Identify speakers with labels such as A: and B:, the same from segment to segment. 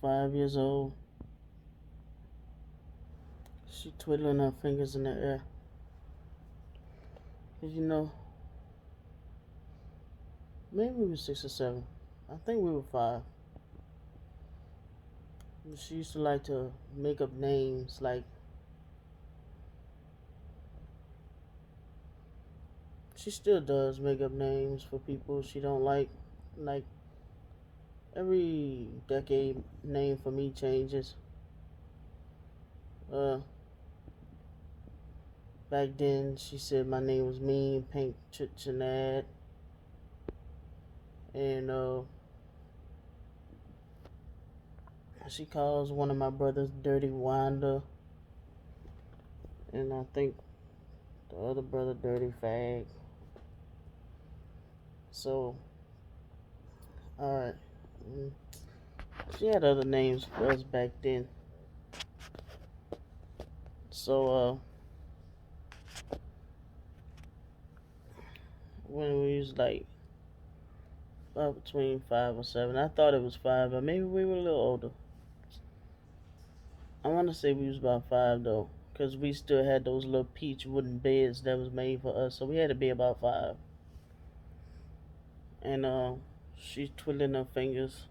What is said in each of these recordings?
A: 5 years old. She twiddling her fingers in the air. 'Cause maybe we were 6 or 7. I think we were 5. She used to like to make up names. Like, she still does make up names for people she don't like. Like, every decade, name for me changes. Uh, Back then, she said my name was Mean Pink Chichinad. And she calls one of my brothers Dirty Wanda. And I think the other brother Dirty Fag. So, alright. She had other names for us back then. So, when we was like about between 5 or 7, I thought it was 5, but maybe we were a little older. I want to say we was about 5 though, because we still had those little peach wooden beds that was made for us, so we had to be about 5. And she's twiddling her fingers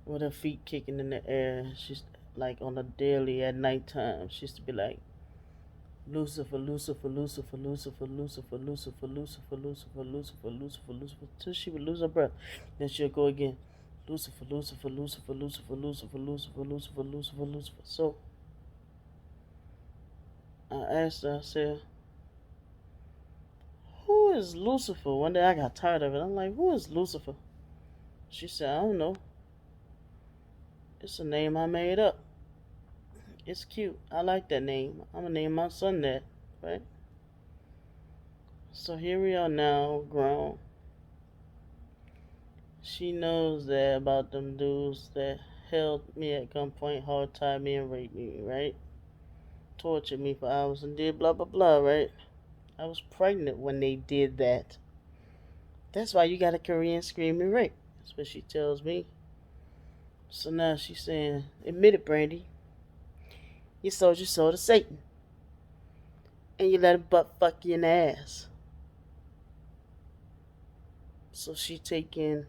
A: with her feet kicking in the air. She's like on a daily at nighttime. She used to be like, Lucifer, Lucifer, Lucifer, Lucifer, Lucifer, Lucifer, Lucifer, Lucifer, Lucifer, Lucifer, Lucifer, till she would lose her breath. Then she'll go again. Lucifer, Lucifer, Lucifer, Lucifer, Lucifer, Lucifer, Lucifer, Lucifer, Lucifer. So I asked her, I said, who is Lucifer? One day I got tired of it. I'm like, who is Lucifer? She said, I don't know. It's a name I made up. It's cute. I like that name. I'm gonna name my son that, right? So here we are now, grown. She knows that about them dudes that held me at gunpoint, hard tied me, and raped me, right? Tortured me for hours and did blah blah blah, right? I was pregnant when they did that. That's why you got a Korean screaming rape. That's what she tells me. So now she's saying, admit it, Brandy. You sold your soul to Satan. And you let him butt fuck you in the ass. So she taking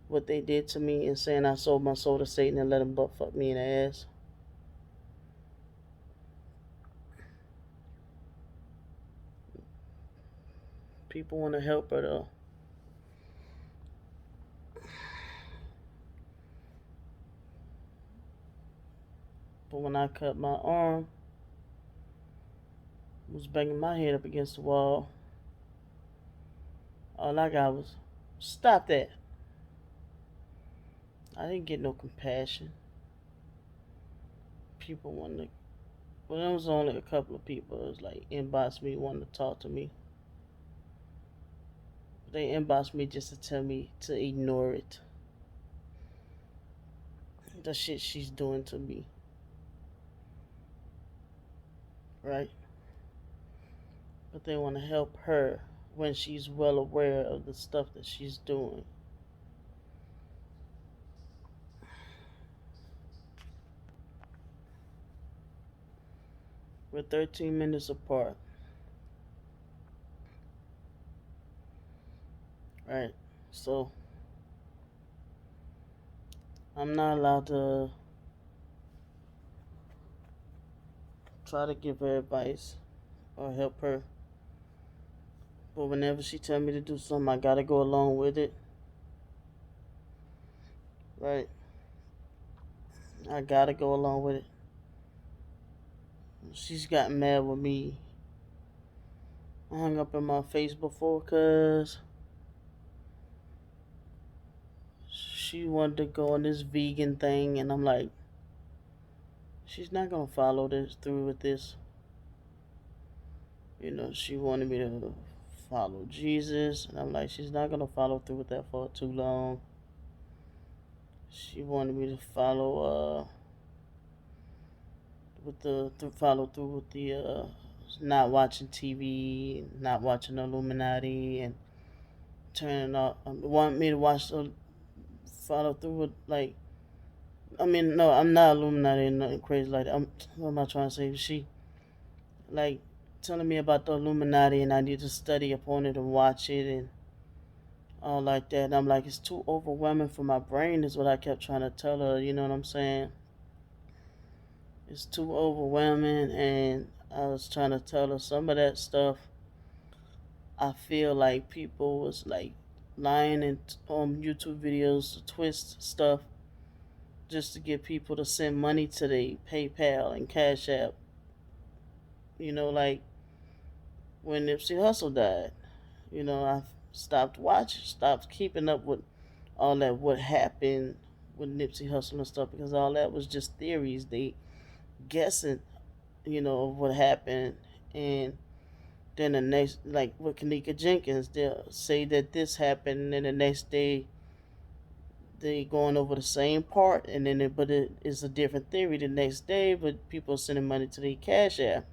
A: what they did to me and saying I sold my soul to Satan and let him butt fuck me in the ass. People want to help her though. But when I cut my arm, I was banging my head up against the wall. All I got was, stop that. I didn't get no compassion. People wanted to, well, there was only a couple of people. It was like inbox me wanting to talk to me. They inboxed me just to tell me to ignore it. The shit she's doing to me. Right? But they want to help her when she's well aware of the stuff that she's doing. We're 13 minutes apart. Right? So, I'm not allowed to try to give her advice or help her. But whenever she tell me to do something, I gotta go along with it. Right? I gotta go along with it. She's gotten mad with me. I hung up in my face before because she wanted to go on this vegan thing, and I'm like, she's not gonna follow this through with this. She wanted me to follow Jesus, and I'm like, she's not gonna follow through with that for too long. She wanted me to follow follow through with the not watching TV, not watching Illuminati, and turning off. Want me to watch follow through with like. I mean, no, I'm not Illuminati and nothing crazy like that. What am I trying to say? She like telling me about the Illuminati and I need to study upon it and watch it and all like that. And I'm like, it's too overwhelming for my brain, is what I kept trying to tell her. You know what I'm saying? It's too overwhelming, and I was trying to tell her some of that stuff. I feel like people was like lying in, on YouTube videos to twist stuff just to get people to send money to the PayPal and Cash App. Like when Nipsey Hussle died. I stopped watching, stopped keeping up with all that what happened with Nipsey Hussle and stuff because all that was just theories. They guessing, of what happened, and then the next, like with Kanika Jenkins, they'll say that this happened, and then the next day they going over the same part, and then but it is a different theory the next day, but people are sending money to the Cash App,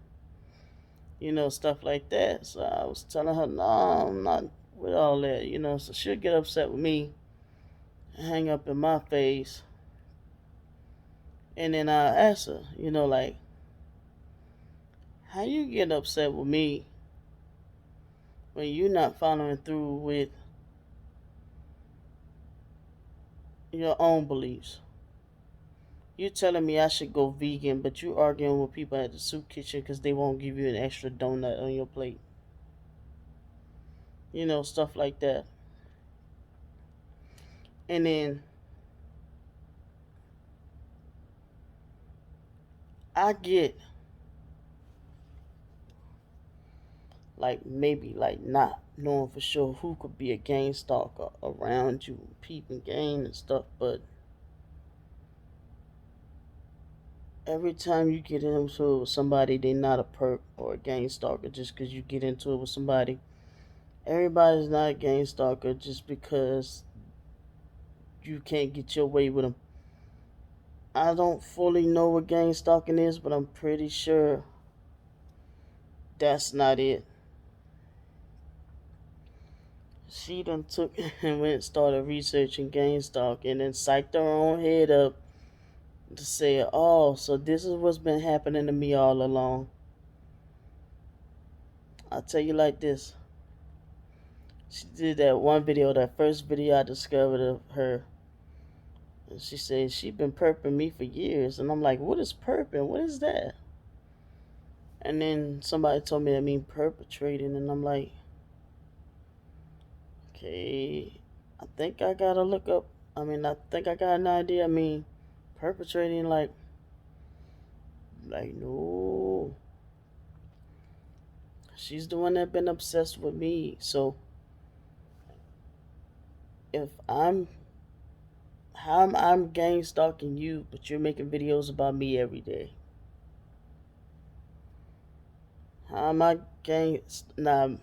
A: stuff like that. So I was telling her, no, I'm not with all that, so she'll get upset with me, hang up in my face, and then I ask her, like, how you get upset with me when you're not following through with your own beliefs? You're telling me I should go vegan, but you arguing with people at the soup kitchen because they won't give you an extra donut on your plate. Stuff like that. And then I get like maybe like not knowing for sure who could be a gang stalker around you, peeping game and stuff, but every time you get into it with somebody, they're not a perp or a gang stalker just because you get into it with somebody. Everybody's not a gang stalker just because you can't get your way with them. I don't fully know what gang stalking is, but I'm pretty sure that's not it. She done took and went and started researching gang stalking and then psyched her own head up to say, oh, so this is what's been happening to me all along. I'll tell you like this. She did that one video, that first video I discovered of her. And she said she been perping me for years. And I'm like, what is perping? What is that? And then somebody told me that mean perpetrating. And I'm like, okay, I think I gotta look up. I think I got an idea. Perpetrating, like no. She's the one that been obsessed with me. So if I'm gang stalking you, but you're making videos about me every day. How am I gang? Now,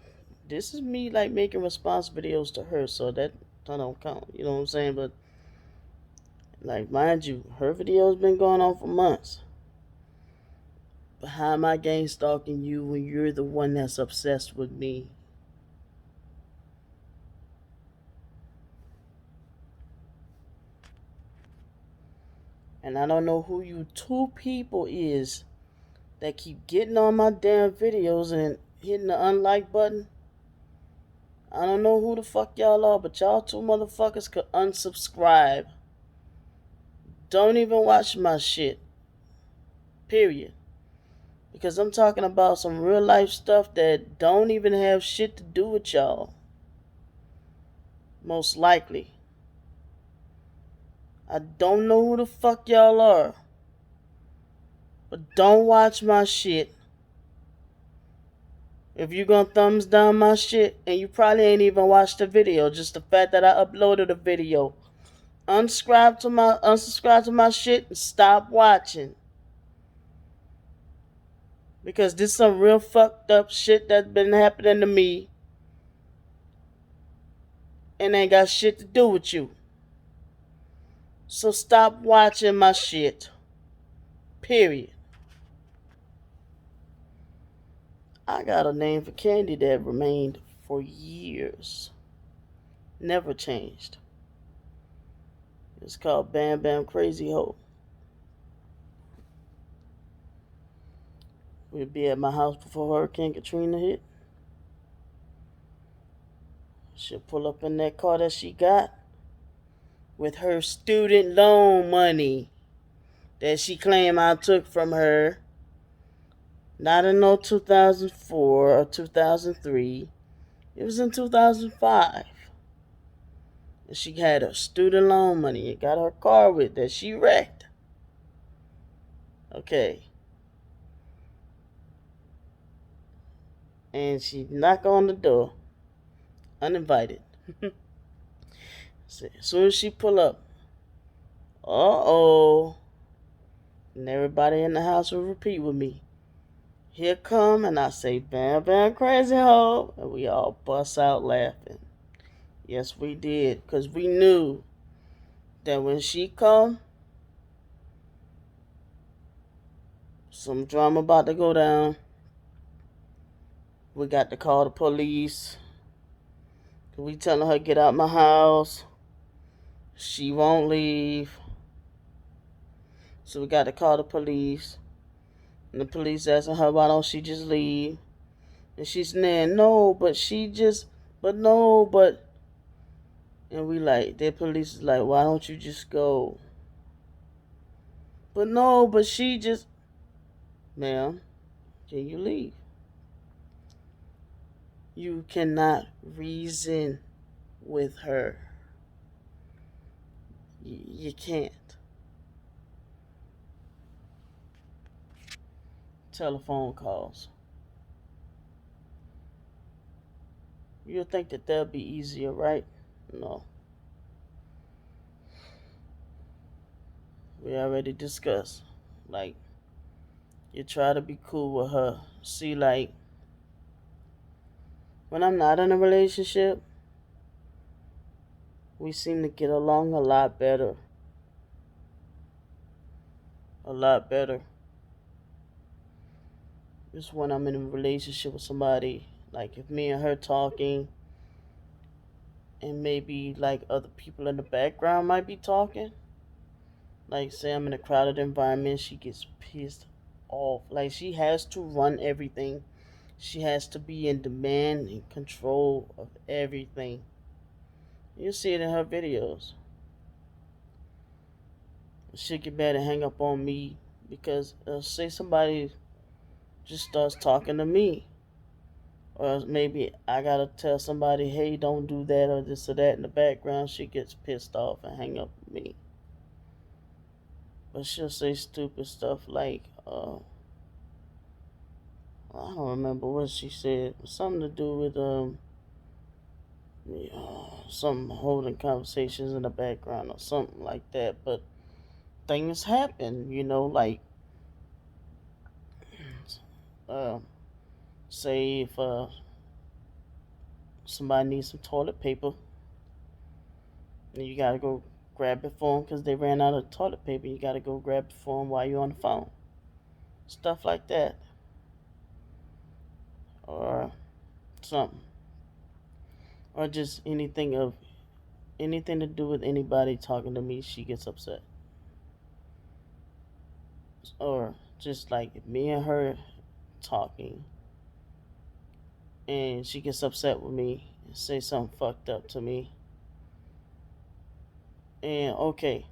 A: this is me like making response videos to her, so that don't count. You know what I'm saying? But like, mind you, her video's been going on for months. But how am I gang stalking you when you're the one that's obsessed with me? And I don't know who you two people is that keep getting on my damn videos and hitting the unlike button. I don't know who the fuck y'all are, but y'all two motherfuckers could unsubscribe. Don't even watch my shit. Period. Because I'm talking about some real life stuff that don't even have shit to do with y'all. Most likely. I don't know who the fuck y'all are. But don't watch my shit. If you gonna thumbs down my shit, and you probably ain't even watched the video, just the fact that I uploaded a video, unsubscribe to my shit and stop watching. Because this some real fucked up shit that's been happening to me and ain't got shit to do with you. So stop watching my shit. Period. I got a name for candy that remained for years. Never changed. It's called Bam Bam Crazy Ho. We'd be at my house before Hurricane Katrina hit. She'll pull up in that car that she got with her student loan money that she claimed I took from her. Not in no 2004 or 2003. It was in 2005. And she had her student loan money and got her car with that she wrecked. Okay. And she knocked on the door, uninvited. As soon as she pull up, uh-oh. And everybody in the house will repeat with me. Here come, and I say, Bam Bam Crazy Ho. And we all bust out laughing. Yes, we did. Because we knew that when she come, some drama about to go down. We got to call the police. We telling her, get out my house. She won't leave. So we got to call the police. And the police asking her, why don't she just leave? And she's saying, no, but she just, but no, but. And we like, the police is like, why don't you just go? But no, but she just, ma'am, can you leave? You cannot reason with her. You can't. Telephone calls. You'll think that that'll be easier, right? No. We already discussed. Like, you try to be cool with her. See, like, when I'm not in a relationship, we seem to get along a lot better. A lot better. Just when I'm in a relationship with somebody, like if me and her talking, and maybe like other people in the background might be talking. Like say I'm in a crowded environment, she gets pissed off. Like she has to run everything. She has to be in demand and control of everything. You see it in her videos. She'll get mad and hang up on me because say somebody just starts talking to me. Or maybe I gotta tell somebody, hey, don't do that or this or that in the background. She gets pissed off and hang up with me. But she'll say stupid stuff like, I don't remember what she said. Something to do with some holding conversations in the background or something like that. But things happen, like uh, say if somebody needs some toilet paper, and you gotta go grab it for them because they ran out of toilet paper. You gotta go grab it for them while you're on the phone. Stuff like that, or something, or just anything to do with anybody talking to me. She gets upset, or just like if me and her talking, and she gets upset with me and say something fucked up to me. And okay,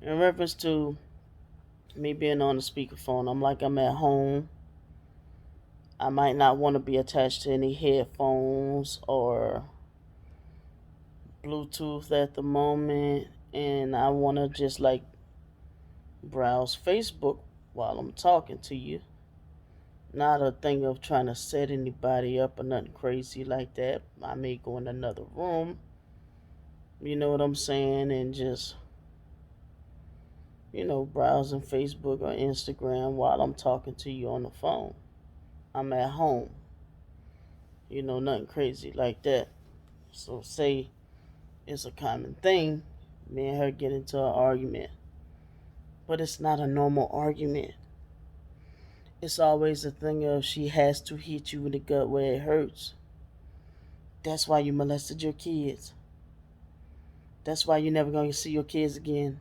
A: in reference to me being on the speakerphone, I'm at home. I might not want to be attached to any headphones or Bluetooth at the moment, and I want to just like browse Facebook while I'm talking to you. Not a thing of trying to set anybody up or nothing crazy like that. I may go in another room, you know what I'm saying, and just, browsing Facebook or Instagram while I'm talking to you on the phone. I'm at home, nothing crazy like that. So, say it's a common thing, me and her get into an argument, but it's not a normal argument. It's always a thing of she has to hit you in the gut where it hurts. That's why you molested your kids. That's why you're never gonna see your kids again.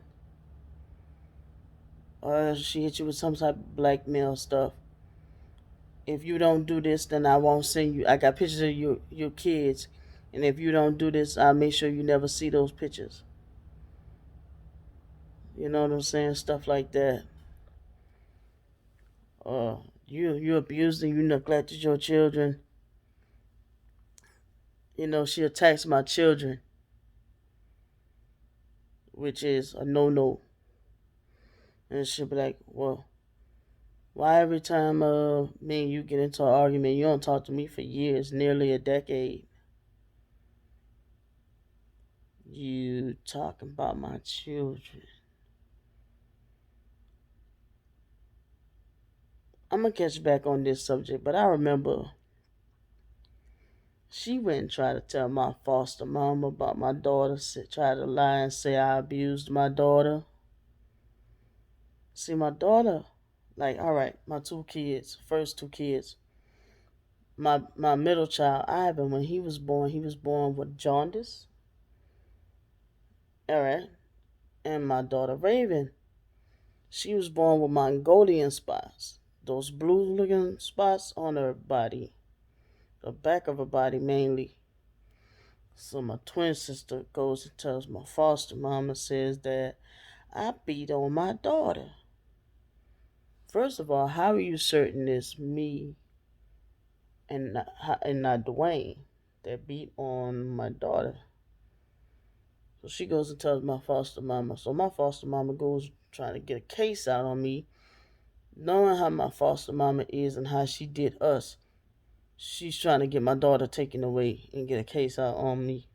A: Or she hit you with some type of blackmail stuff. If you don't do this, then I won't send you. I got pictures of your kids, and if you don't do this, I'll make sure you never see those pictures. You know what I'm saying? Stuff like that. You abused and you neglected your children. She attacks my children, which is a no. And she'll be like, well, why every time me and you get into an argument, you don't talk to me for years, nearly a decade. You talking about my children. I'm gonna catch back on this subject, but I remember she went and tried to tell my foster mom about my daughter, tried to lie and say I abused my daughter. See, my daughter, like, all right, my two kids, first two kids, my middle child, Ivan, when he was born with jaundice. All right. And my daughter, Raven, she was born with Mongolian spots. Those blue looking spots on her body, the back of her body mainly. So my twin sister goes and tells my foster mama, says that I beat on my daughter. First of all, how are you certain it's me and not Dwayne that beat on my daughter? So she goes and tells my foster mama. So my foster mama goes trying to get a case out on me, knowing how my foster mama is and how she did us. She's trying to get my daughter taken away and get a case out on me.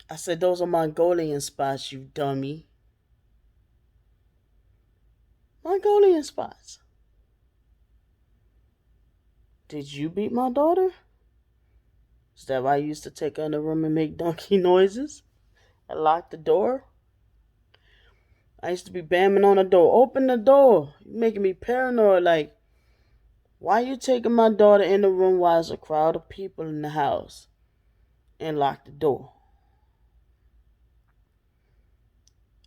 A: I said, those are Mongolian spots, you dummy. Mongolian spots. Did you beat my daughter? Is that why you used to take her in the room and make donkey noises? I locked the door. I used to be bamming on the door. Open the door. You're making me paranoid. Like, why you taking my daughter in the room while there's a crowd of people in the house and lock the door?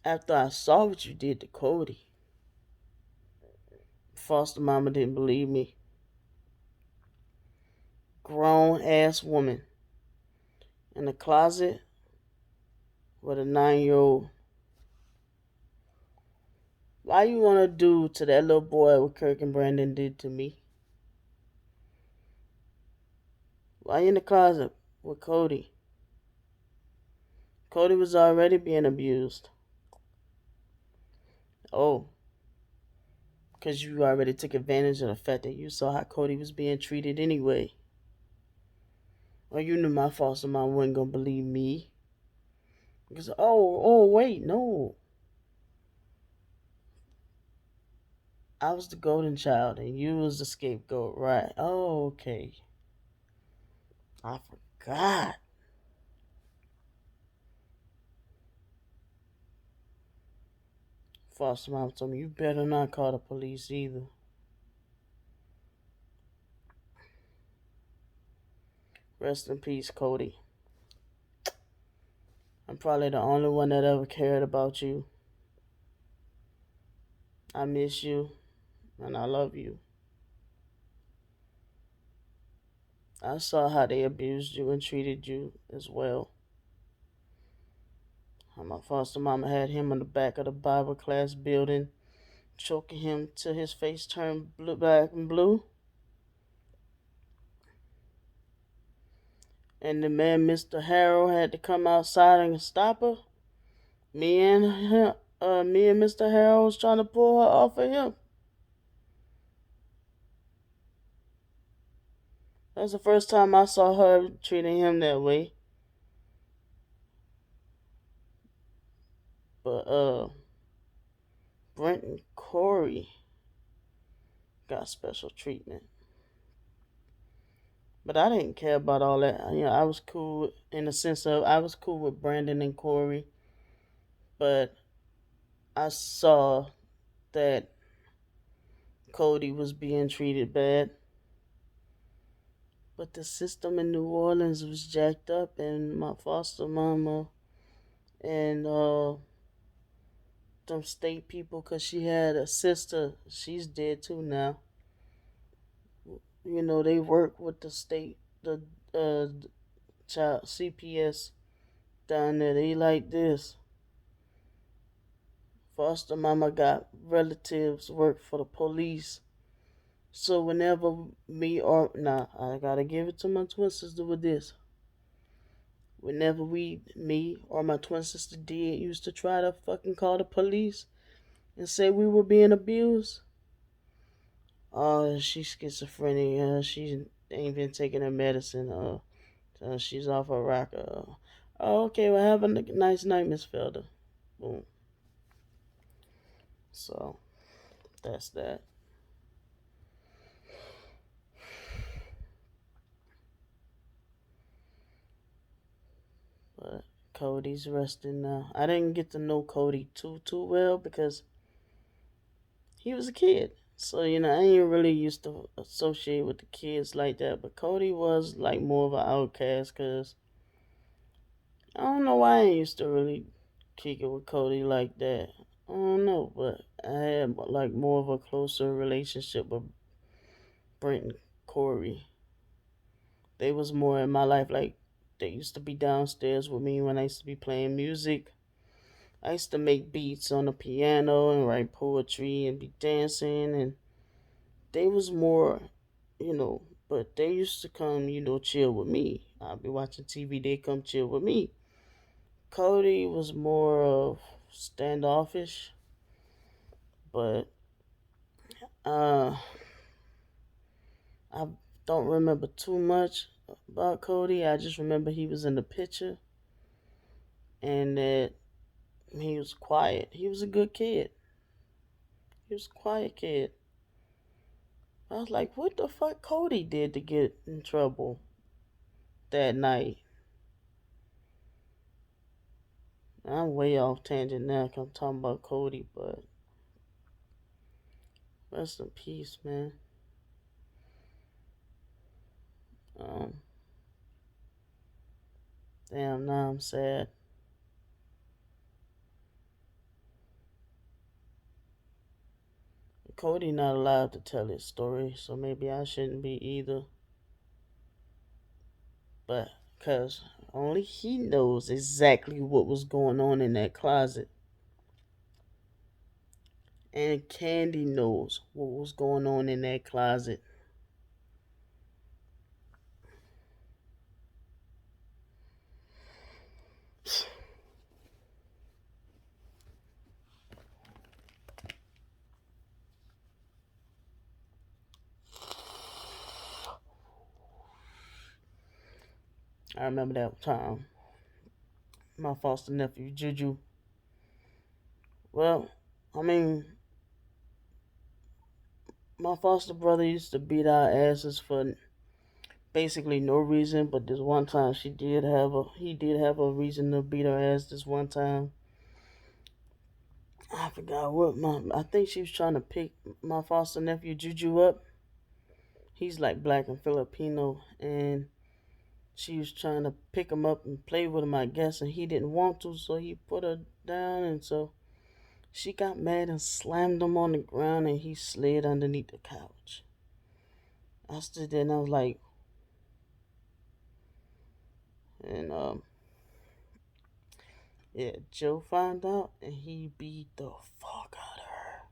A: After I saw what you did to Cody, foster mama didn't believe me. Grown ass woman in the closet with a 9-year old. Why you want to do to that little boy what Kirk and Brandon did to me? Why you in the closet with Cody? Cody was already being abused. Oh, because you already took advantage of the fact that you saw how Cody was being treated anyway. Or you knew my foster mom wasn't going to believe me. Because, wait, no. I was the golden child and you was the scapegoat, right? Oh, okay. I forgot. Foster mom told me, you better not call the police either. Rest in peace, Cody. I'm probably the only one that ever cared about you. I miss you and I love you. I saw how they abused you and treated you as well. How my foster mama had him in the back of the Bible class building, choking him till his face turned blue, black and blue. And the man, Mr. Harrell, had to come outside and stop her. Me and Mr. Harrell was trying to pull her off of him. That's the first time I saw her treating him that way. But Brent and Corey got special treatment. But I didn't care about all that. I was cool in the sense of I was cool with Brandon and Corey. But I saw that Cody was being treated bad. But the system in New Orleans was jacked up, and my foster mama and them state people, cause she had a sister, she's dead too now. You know, they work with the state, the child CPS down there. They like this. Foster mama got relatives work for the police. So whenever me or nah, I gotta give it to my twin sister with this. Whenever me or my twin sister did used to try to fucking call the police and say we were being abused. Oh, she's schizophrenic. She ain't been taking her medicine. She's off her rocker. Oh, okay. Well, have a nice night, Miss Felder. Boom. So that's that. But Cody's resting now. I didn't get to know Cody too well because he was a kid. So, I ain't really used to associate with the kids like that. But Cody was like more of an outcast because I don't know why I ain't used to really kick it with Cody like that. I don't know, but I had like more of a closer relationship with Brent and Corey. They was more in my life. Like they used to be downstairs with me when I used to be playing music. I used to make beats on the piano and write poetry and be dancing, and they was more, you know, but they used to come, chill with me. I'd be watching TV, they come chill with me. Cody was more of standoffish, but uh, I don't remember too much about Cody. I just remember he was in the picture and that he was quiet. He was a good kid. He was a quiet kid. I was like, what the fuck Cody did to get in trouble that night? I'm way off tangent now 'cause I'm talking about Cody, but rest in peace, man. Um, Damn, now I'm sad. Cody not allowed to tell his story, so maybe I shouldn't be either. But cause only he knows exactly what was going on in that closet, and Candy knows what was going on in that closet. I remember that time. My foster nephew Juju. Well, I mean, my foster brother used to beat our asses for basically no reason, but this one time he did have a reason to beat her ass. This one time, I forgot what I think she was trying to pick my foster nephew Juju up. He's like black and Filipino, and she was trying to pick him up and play with him, I guess, and he didn't want to, so he put her down, and so she got mad and slammed him on the ground, and he slid underneath the couch. I stood there and I was like, and yeah, Joe found out and he beat the fuck out of her.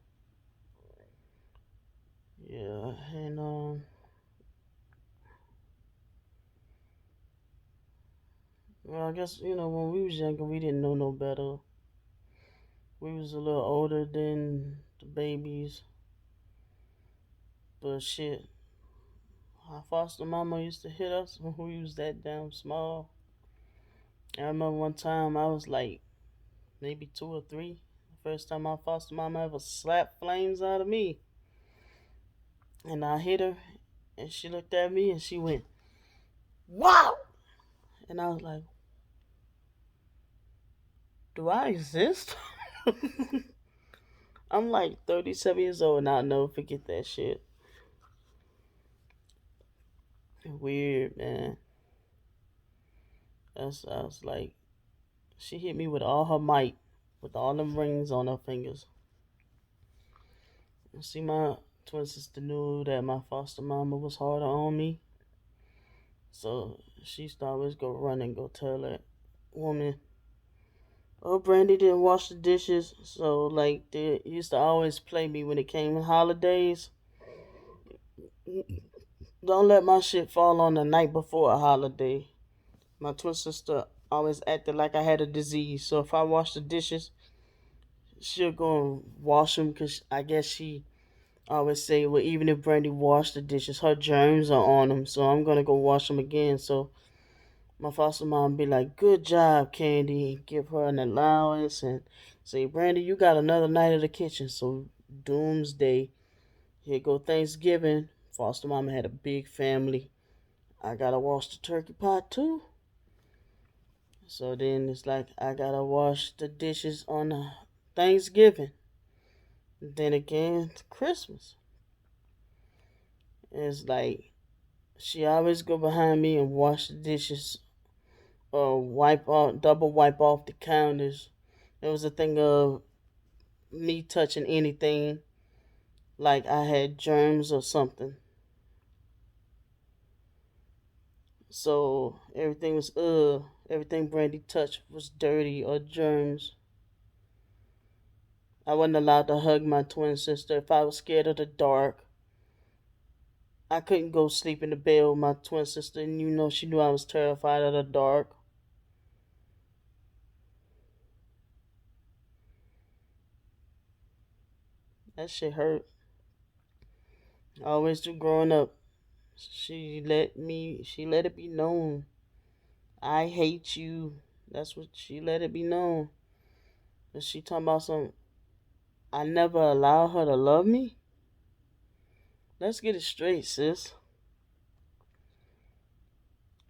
A: Yeah, and well, I guess when we was younger, we didn't know no better. We was a little older than the babies, but shit, our foster mama used to hit us when we was that damn small. I remember one time I was like maybe 2 or 3. The first time my foster mama ever slapped flames out of me, and I hit her, and she looked at me and she went, "Wow!" And I was like, "Do I exist?" I'm like 37 years old and I'll never forget that shit. Weird, man. I was like, she hit me with all her might, with all them rings on her fingers. See, my twin sister knew that my foster mama was harder on me, so she used to always go run and go tell that woman, "Oh, Brandy didn't wash the dishes." So like they used to always play me when it came in holidays. Don't let my shit fall on the night before a holiday. My twin sister always acted like I had a disease. So if I wash the dishes, she'll go and wash them because I guess she always say, well, even if Brandy washed the dishes, her germs are on them. So I'm going to go wash them again. So my foster mom be like, good job, Candy. Give her an allowance and say, Brandy, you got another night in the kitchen. So doomsday. Here go Thanksgiving. Foster mama had a big family. I gotta wash the turkey pot too. So then it's like I gotta wash the dishes on Thanksgiving. Then again, Christmas. It's like she always go behind me and wash the dishes or wipe off, double wipe off the counters. It was a thing of me touching anything like I had germs or something. So everything was everything Brandy touched was dirty or germs. I wasn't allowed to hug my twin sister if I was scared of the dark. I couldn't go sleep in the bed with my twin sister, and she knew I was terrified of the dark. That shit hurt. I always do growing up. She let it be known. I hate you. That's what she let it be known. And she talking about some, I never allow her to love me? Let's get it straight, sis.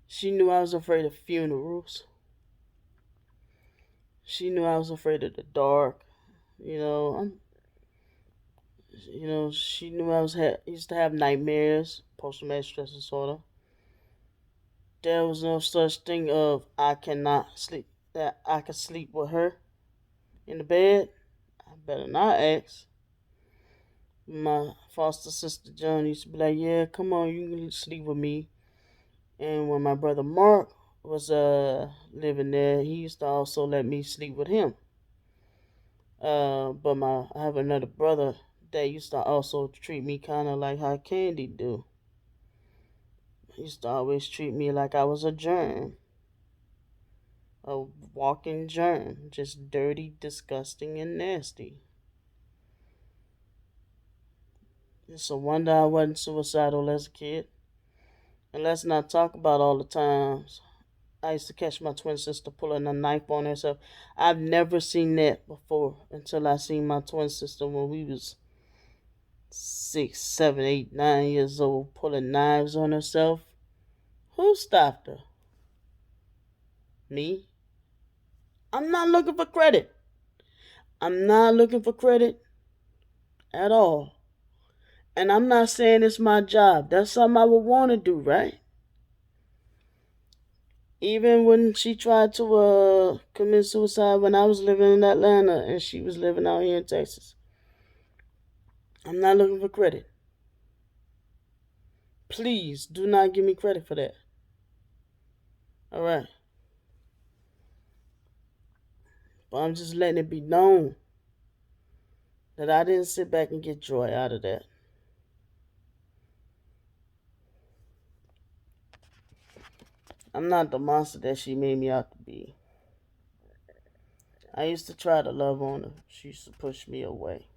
A: She knew I was afraid of funerals. She knew I was afraid of the dark. You know, I'm she knew used to have nightmares, post traumatic stress disorder. There was no such thing of I cannot sleep that I could sleep with her in the bed. I better not ask. My foster sister John used to be like, "Yeah, come on, you can sleep with me." And when my brother Mark was living there, he used to also let me sleep with him. But I have another brother that used to also treat me kind of like how Candy do. He used to always treat me like I was a germ, a walking germ, just dirty, disgusting, and nasty. It's a wonder I wasn't suicidal as a kid. And let's not talk about all the times I used to catch my twin sister pulling a knife on herself. I've never seen that before until I seen my twin sister when we was 6, 7, 8, 9 years old, pulling knives on herself. Who stopped her? Me? I'm not looking for credit. I'm not looking for credit at all. And I'm not saying it's my job. That's something I would want to do, right? Even when she tried to commit suicide when I was living in Atlanta and she was living out here in Texas. I'm not looking for credit. Please do not give me credit for that. All right. But I'm just letting it be known that I didn't sit back and get joy out of that. I'm not the monster that she made me out to be. I used to try to love on her. She used to push me away.